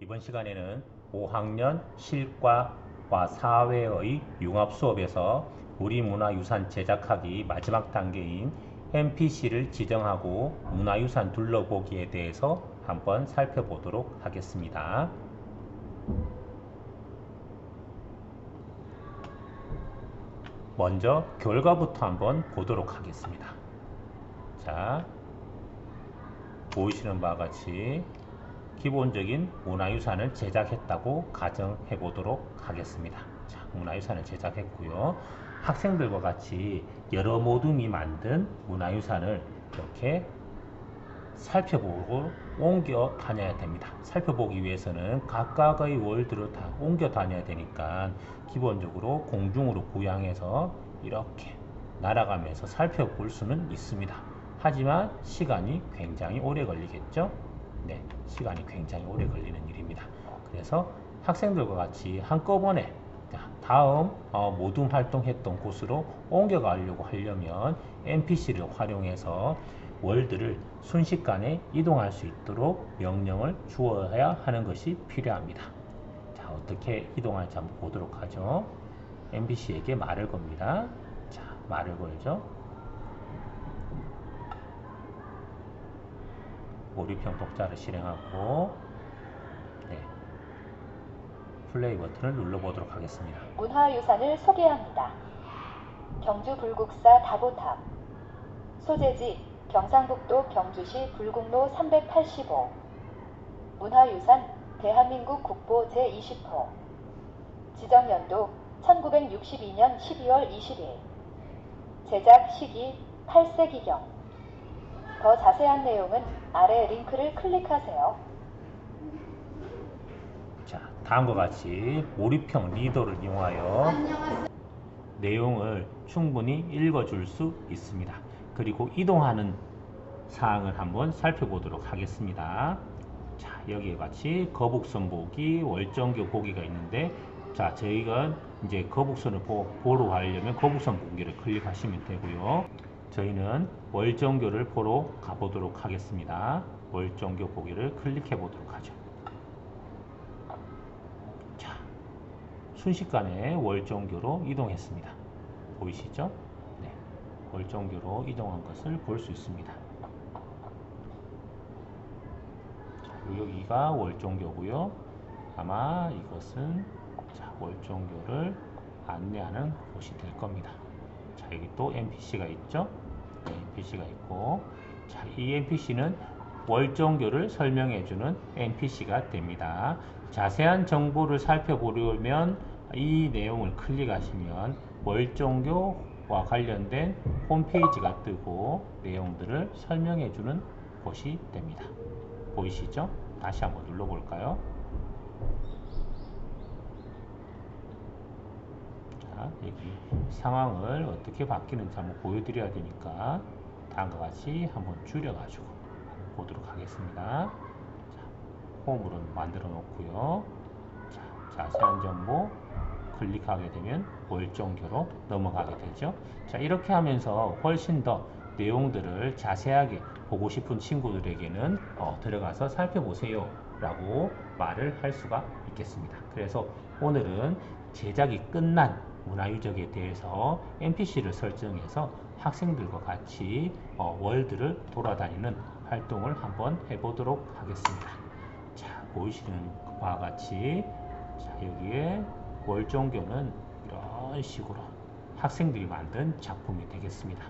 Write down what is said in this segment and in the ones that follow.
이번 시간에는 5학년 실과와 사회의 융합 수업에서 우리 문화유산 제작하기 마지막 단계인 NPC를 지정하고 문화유산 둘러보기에 대해서 한번 살펴보도록 하겠습니다. 먼저 결과부터 한번 보도록 하겠습니다. 자, 보이시는 바와 같이 기본적인 문화유산을 제작했다고 가정해 보도록 하겠습니다. 자, 문화유산을 제작했고요. 학생들과 같이 여러 모둠이 만든 문화유산을 이렇게 살펴보고 옮겨 다녀야 됩니다. 살펴보기 위해서는 각각의 월드를 다 옮겨 다녀야 되니까 기본적으로 공중으로 부양해서 이렇게 날아가면서 살펴볼 수는 있습니다. 하지만 시간이 굉장히 오래 걸리겠죠? 네, 시간이 굉장히 오래 걸리는 일입니다. 그래서 학생들과 같이 한꺼번에 다음 모둠 활동했던 곳으로 옮겨가려고 하려면 NPC를 활용해서 월드를 순식간에 이동할 수 있도록 명령을 주어야 하는 것이 필요합니다. 자, 어떻게 이동할지 한번 보도록 하죠. NPC에게 말을 겁니다. 자, 말을 걸죠. 몰입형 독자를 실행하고 플레이 버튼을 눌러보도록 하겠습니다. 문화유산을 소개합니다. 경주 불국사 다보탑. 소재지 경상북도 경주시 불국로 385. 문화유산 대한민국 국보 제20호. 지정연도 1962년 12월 20일. 제작 시기 8세기경. 더 자세한 내용은 아래 링크를 클릭하세요. 자, 다음과 같이 몰입형 리더를 이용하여 내용을 충분히 읽어줄 수 있습니다. 그리고 이동하는 사항을 한번 살펴보도록 하겠습니다. 자, 여기에 같이 거북선 보기, 월정교 보기가 있는데, 자, 저희가 이제 거북선을 보러 가려면 거북선 보기를 클릭하시면 되고요. 저희는 월정교를 보러 가보도록 하겠습니다. 월정교 보기를 클릭해 보도록 하죠. 자, 순식간에 월정교로 이동했습니다. 보이시죠? 네, 월정교로 이동한 것을 볼 수 있습니다. 자, 여기가 월정교고요. 아마 이것은 월정교를 안내하는 곳이 될 겁니다. 자, 여기 또 NPC가 있죠? 네, NPC가 있고, 자, 이 NPC는 월정교를 설명해주는 NPC가 됩니다. 자세한 정보를 살펴보려면 이 내용을 클릭하시면 월정교와 관련된 홈페이지가 뜨고 내용들을 설명해주는 곳이 됩니다. 보이시죠? 다시 한번 눌러볼까요? 자, 여기 상황을 어떻게 바뀌는지 한번 보여드려야 되니까 다음과 같이 한번 줄여가지고 보도록 하겠습니다. 자, 홈으로 만들어 놓고요. 자, 자세한 정보 클릭하게 되면 월정교로 넘어가게 되죠. 자, 이렇게 하면서 훨씬 더 내용들을 자세하게 보고 싶은 친구들에게는 들어가서 살펴보세요 라고 말을 할 수가 있겠습니다. 그래서 오늘은 제작이 끝난 문화유적에 대해서 NPC를 설정해서 학생들과 같이 월드를 돌아다니는 활동을 한번 해보도록 하겠습니다. 자, 보이시는 바와 같이, 자, 여기에 월정교는 이런 식으로 학생들이 만든 작품이 되겠습니다.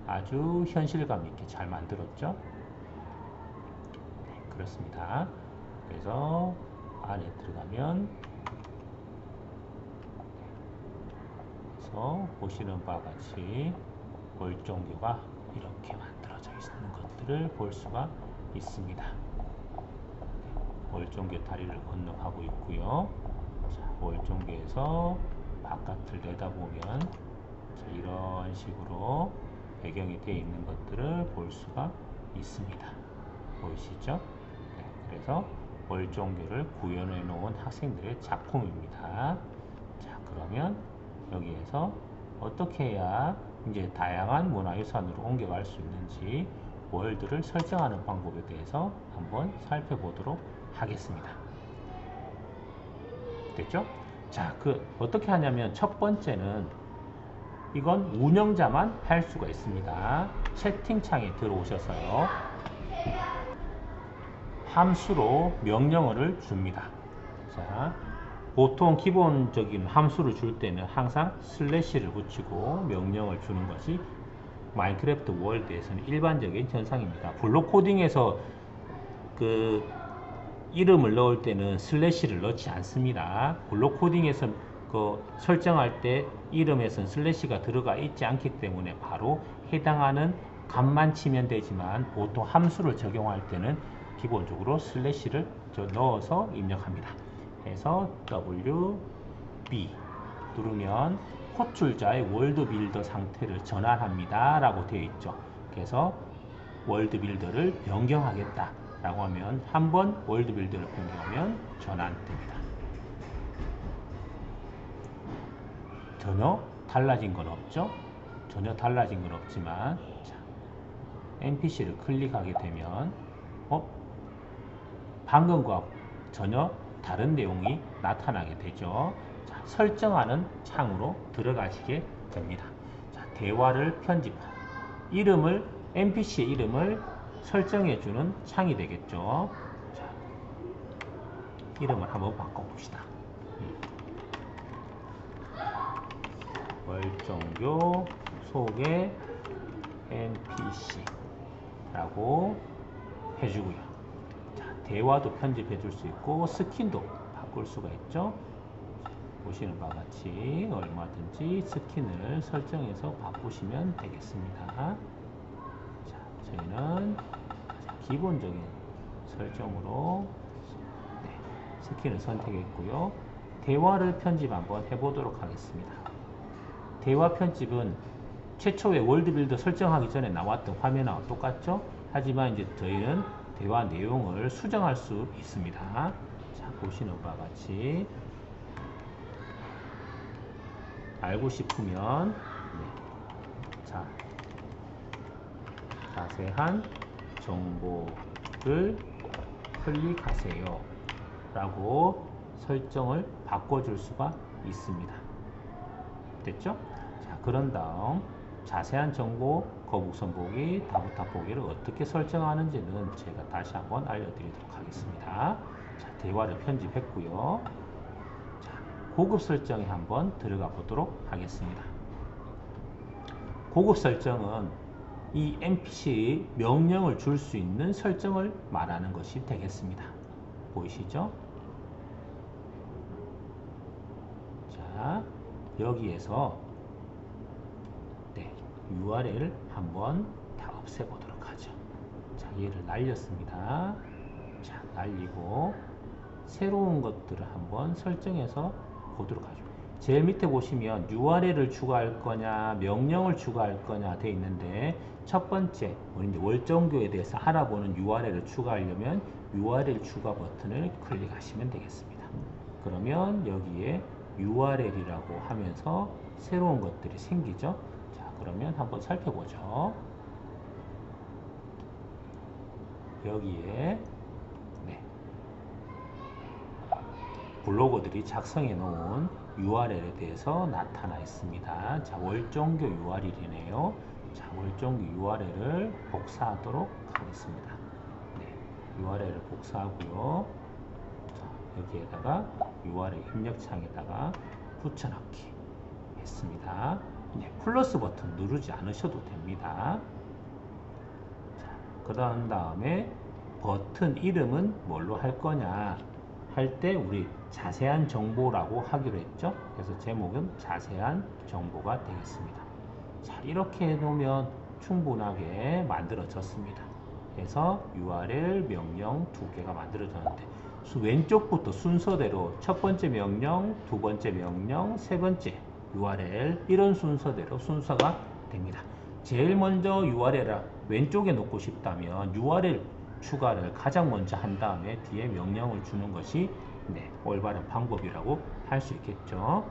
아주 현실감 있게 잘 만들었죠? 네, 그렇습니다. 그래서 안에 들어가면 보시는 바와 같이 월정교가 이렇게 만들어져 있는 것들을 볼 수가 있습니다. 월정교 다리를 건너가고 있고요. 자, 월정교에서 바깥을 내다보면 자, 이런 식으로 배경이 되어 있는 것들을 볼 수가 있습니다. 보이시죠? 네, 그래서 월정교를 구현해 놓은 학생들의 작품입니다. 자, 그러면 여기에서 어떻게 해야 이제 다양한 문화유산으로 옮겨갈 수 있는지 월드를 설정하는 방법에 대해서 한번 살펴보도록 하겠습니다. 됐죠? 자, 어떻게 하냐면 첫 번째는 이건 운영자만 할 수가 있습니다. 채팅창에 들어오셔서요. 함수로 명령어를 줍니다. 자, 보통 기본적인 함수를 줄 때는 항상 슬래시를 붙이고 명령을 주는 것이 마인크래프트 월드에서는 일반적인 현상입니다. 블록 코딩에서 그 이름을 넣을 때는 슬래시를 넣지 않습니다. 블록 코딩에서 그 설정할 때 이름에선 슬래시가 들어가 있지 않기 때문에 바로 해당하는 값만 치면 되지만 보통 함수를 적용할 때는 기본적으로 슬래시를 넣어서 입력합니다. 그래서 WB 누르면 호출자의 월드빌더 상태를 전환합니다 라고 되어 있죠. 그래서 월드빌더를 변경하겠다 라고 하면 한번 월드빌더를 변경하면 전환됩니다. 전혀 달라진 건 없죠. 전혀 달라진 건 없지만 자, NPC를 클릭하게 되면 방금과 전혀 다른 내용이 나타나게 되죠. 자, 설정하는 창으로 들어가시게 됩니다. 자, 대화를 편집하는 이름을 NPC의 이름을 설정해주는 창이 되겠죠. 자, 이름을 한번 바꿔봅시다. 월정교 소개 NPC라고 해주고요. 자, 대화도 편집해 줄 수 있고 스킨도 바꿀 수가 있죠. 보시는 바와 같이 얼마든지 스킨을 설정해서 바꾸시면 되겠습니다. 자, 저희는 기본적인 설정으로 스킨을 선택했고요. 대화를 편집 한번 해보도록 하겠습니다. 대화 편집은 최초의 월드빌더 설정하기 전에 나왔던 화면하고 똑같죠? 하지만 이제 저희는 대화 내용을 수정할 수 있습니다. 자, 보시는 바와 같이 알고 싶으면 자, 자세한 정보를 클릭하세요 라고 설정을 바꿔줄 수가 있습니다. 됐죠? 자, 그런 다음 자세한 정보 거북선 보기, 다부탑 보기를 어떻게 설정하는지는 제가 다시 한번 알려드리도록 하겠습니다. 자, 대화를 편집했고요. 자, 고급 설정에 한번 들어가 보도록 하겠습니다. 고급 설정은 이 NPC 명령을 줄 수 있는 설정을 말하는 것이 되겠습니다. 보이시죠? 자, 여기에서 URL 한번 다 없애보도록 하죠. 자, 얘를 날렸습니다. 자, 날리고 새로운 것들을 한번 설정해서 보도록 하죠. 제일 밑에 보시면 URL을 추가할 거냐 명령을 추가할 거냐 되어 있는데 첫 번째 우리 월정교에 대해서 알아보는 URL을 추가하려면 URL 추가 버튼을 클릭하시면 되겠습니다. 그러면 여기에 URL이라고 하면서 새로운 것들이 생기죠. 자, 그러면 한번 살펴보죠. 여기에 블로거들이 작성해 놓은 URL에 대해서 나타나 있습니다. 자, 월정교 URL이네요. 자, 월정교 URL을 복사하도록 하겠습니다. URL을 복사하고요. 자, 여기에다가 URL 입력창에다가 붙여넣기 했습니다. 플러스 버튼 누르지 않으셔도 됩니다. 자, 그런 다음에 버튼 이름은 뭘로 할 거냐 할 때 우리 자세한 정보라고 하기로 했죠. 그래서 제목은 자세한 정보가 되겠습니다. 자, 이렇게 해놓으면 충분하게 만들어졌습니다. 그래서 URL 명령 두 개가 만들어졌는데 왼쪽부터 순서대로 첫 번째 명령, 두 번째 명령, 세 번째 URL 이런 순서대로 순서가 됩니다. 제일 먼저 URL을 왼쪽에 놓고 싶다면 URL 추가를 가장 먼저 한 다음에 뒤에 명령을 주는 것이 올바른 방법이라고 할 수 있겠죠.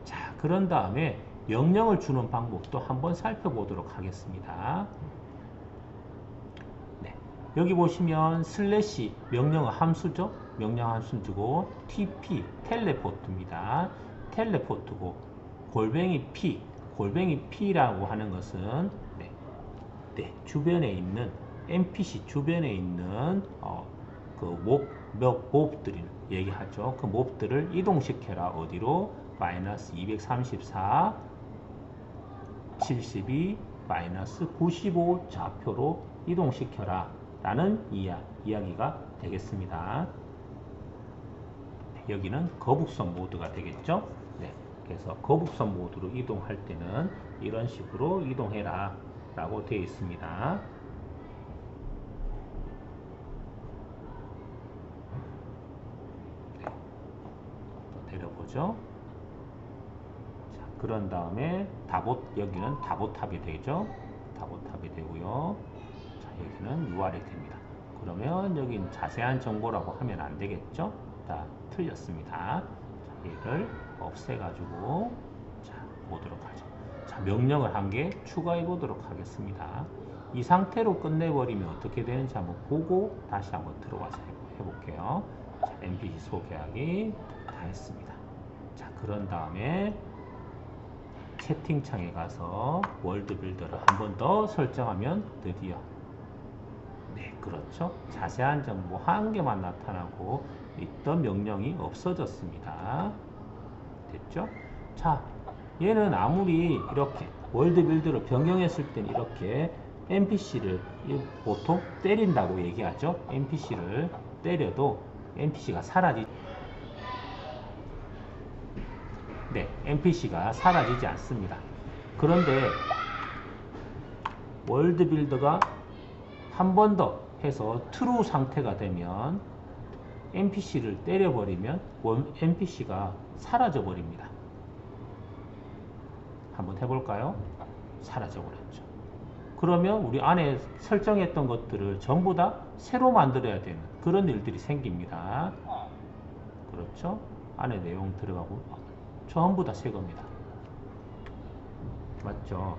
자, 그런 다음에 명령을 주는 방법도 한번 살펴보도록 하겠습니다. 여기 보시면 슬래시 명령 함수죠. 명령 함수주고 TP 텔레포트입니다. 텔레포트고 골뱅이 P라고 하는 것은 주변에 있는 NPC 주변에 있는 몹들을 얘기하죠. 그 몹들을 이동시켜라. 어디로? 마이너스 234, 72, 마이너스 95 좌표로 이동시켜라 라는 이야기가 되겠습니다. 여기는 거북선 모드가 되겠죠. 그래서 거북선 모드로 이동할 때는 이런 식으로 이동해라 라고 되어 있습니다. 내려보죠. 자, 그런 다음에 여기는 다보탑이 되죠. 다보탑이 되고요. 자, 여기는 URL이 됩니다. 그러면 여긴 자세한 정보라고 하면 안 되겠죠. 자, 틀렸습니다. 자, 얘를 없애가지고 자, 보도록 하죠. 자, 명령을 한 개 추가해 보도록 하겠습니다. 이 상태로 끝내버리면 어떻게 되는지 한번 보고 다시 한번 들어와서 해볼게요. 자, NPC 소개하기 다 했습니다. 자, 그런 다음에 채팅창에 가서 월드 빌더를 한 번 더 설정하면 드디어 그렇죠. 자세한 정보 한 개만 나타나고 있던 명령이 없어졌습니다. 됐죠? 자, 얘는 아무리 이렇게 월드 빌드를 변경했을 땐 이렇게 NPC를 보통 때린다고 얘기하죠. NPC를 때려도 NPC가 NPC가 사라지지 않습니다. 그런데 월드 빌더가 한 번 더 해서 트루 상태가 되면 NPC를 때려버리면 NPC가 사라져 버립니다. 한번 해볼까요? 사라져 버렸죠. 그러면 우리 안에 설정했던 것들을 전부 다 새로 만들어야 되는 그런 일들이 생깁니다. 그렇죠? 안에 내용 들어가고 전부 다 새 겁니다. 맞죠?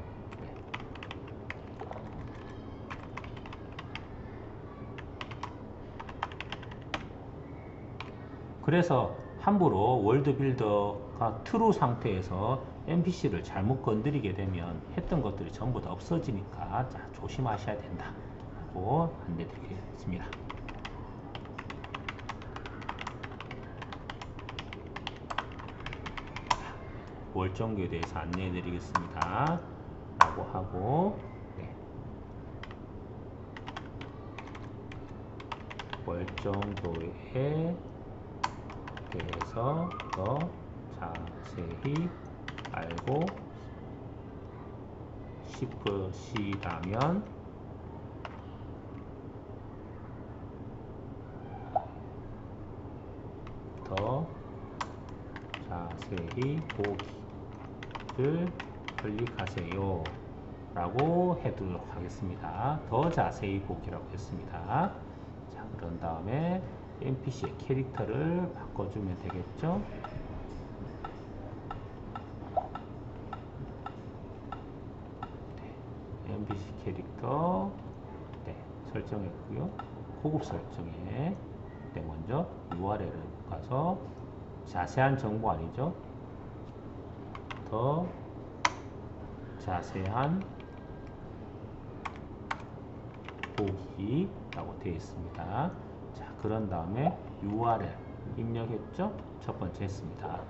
그래서 함부로 월드 빌더가 트루 상태에서 NPC를 잘못 건드리게 되면 했던 것들이 전부 다 없어지니까 자, 조심하셔야 된다 라고 안내드리겠습니다. 월정교에 대해서 안내해 드리겠습니다 라고 하고 월정교에 대해서 더 자세히 알고 싶으시다면 더 자세히 보기를 클릭하세요 라고 해두도록 하겠습니다. 더 자세히 보기라고 했습니다. 자, 그런 다음에 NPC의 캐릭터를 바꿔주면 되겠죠. NPC 캐릭터 설정했고요. 고급 설정에 먼저 URL을 가서 자세한 정보 아니죠. 더 자세한 보기라고 되어 있습니다. 자, 그런 다음에 URL 입력했죠? 첫 번째 했습니다.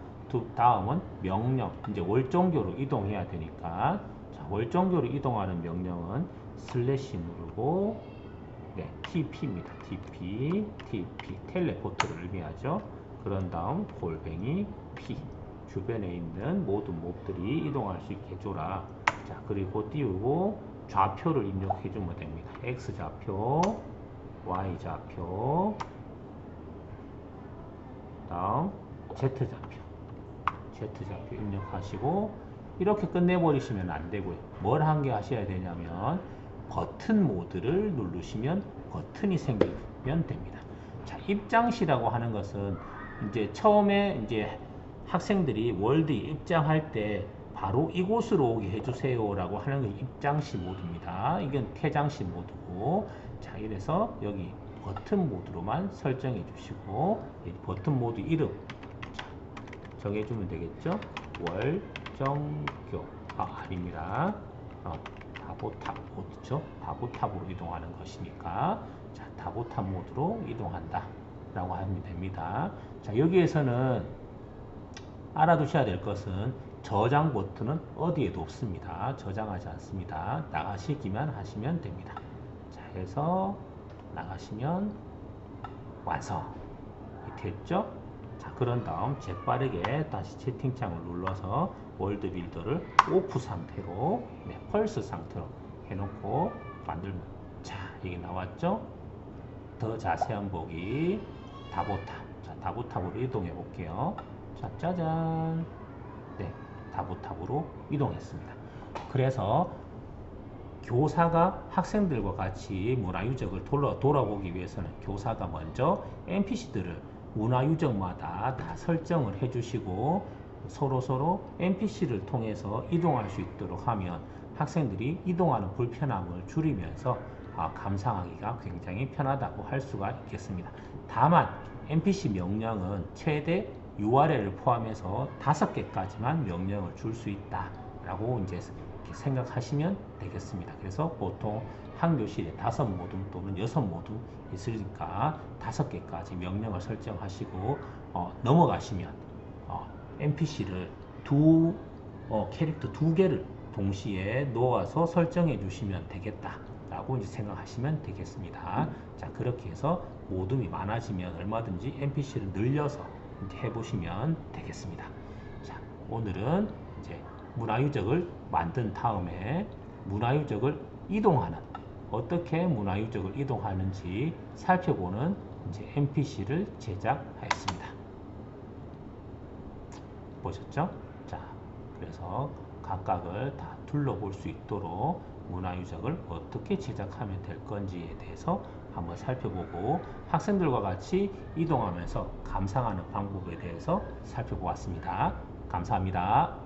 다음은 명령, 이제 월정교로 이동해야 되니까 자, 월정교로 이동하는 명령은 슬래시 누르고 TP입니다. TP 텔레포트를 의미하죠. 그런 다음 골뱅이 P 주변에 있는 모든 몹들이 이동할 수 있게 해줘라. 자, 그리고 띄우고 좌표를 입력해 주면 됩니다. X좌표, Y좌표, 다음 Z좌표 입력하시고 이렇게 끝내버리시면 안 되고요. 뭘 한 개 하셔야 되냐면 버튼 모드를 누르시면 버튼이 생기면 됩니다. 자, 입장시라고 하는 것은 이제 처음에 이제 학생들이 월드에 입장할 때 바로 이곳으로 오게 해주세요라고 하는 게 입장시 모드입니다. 이건 퇴장시 모드고, 자, 이래서 여기 버튼 모드로만 설정해 주시고, 이 버튼 모드 이름 정해주면 되겠죠? 월정교, 아닙니다. 다보탑 모드죠. 다보탑으로 이동하는 것이니까, 자, 다보탑 모드로 이동한다 라고 하면 됩니다. 자, 여기에서는 알아두셔야 될 것은 저장 버튼은 어디에도 없습니다. 저장하지 않습니다. 나가시기만 하시면 됩니다. 자, 해서 나가시면 완성. 됐죠? 자, 그런 다음 재빠르게 다시 채팅창을 눌러서 월드빌더를 오프 상태로, 펄스 상태로 해놓고 만들면, 자, 이게 나왔죠? 더 자세한 보기, 다보탑. 자, 다보탑으로 이동해 볼게요. 자, 짜잔. 네, 다보탑으로 이동했습니다. 그래서 교사가 학생들과 같이 문화유적을 돌아보기 위해서는 교사가 먼저 NPC들을 문화유적마다 다 설정을 해주시고 서로 NPC를 통해서 이동할 수 있도록 하면 학생들이 이동하는 불편함을 줄이면서 감상하기가 굉장히 편하다고 할 수가 있겠습니다. 다만 NPC 명령은 최대 URL을 포함해서 5개까지만 명령을 줄 수 있다 라고 이제 생각하시면 되겠습니다. 그래서 보통 한 교실에 5모둠 또는 6모둠 있으니까 5개까지 명령을 설정하시고 넘어가시면 NPC를 캐릭터 2개를 동시에 놓아서 설정해 주시면 되겠다 라고 이제 생각하시면 되겠습니다. 자, 그렇게 해서 모둠이 많아지면 얼마든지 NPC를 늘려서 이제 해보시면 되겠습니다. 자, 오늘은 이제 문화유적을 만든 다음에 문화유적을 이동하는, 어떻게 문화유적을 이동하는지 살펴보는 이제 NPC를 제작하였습니다. 보셨죠? 자, 그래서 각각을 다 둘러볼 수 있도록 문화유적을 어떻게 제작하면 될 건지에 대해서 한번 살펴보고 학생들과 같이 이동하면서 감상하는 방법에 대해서 살펴보았습니다. 감사합니다.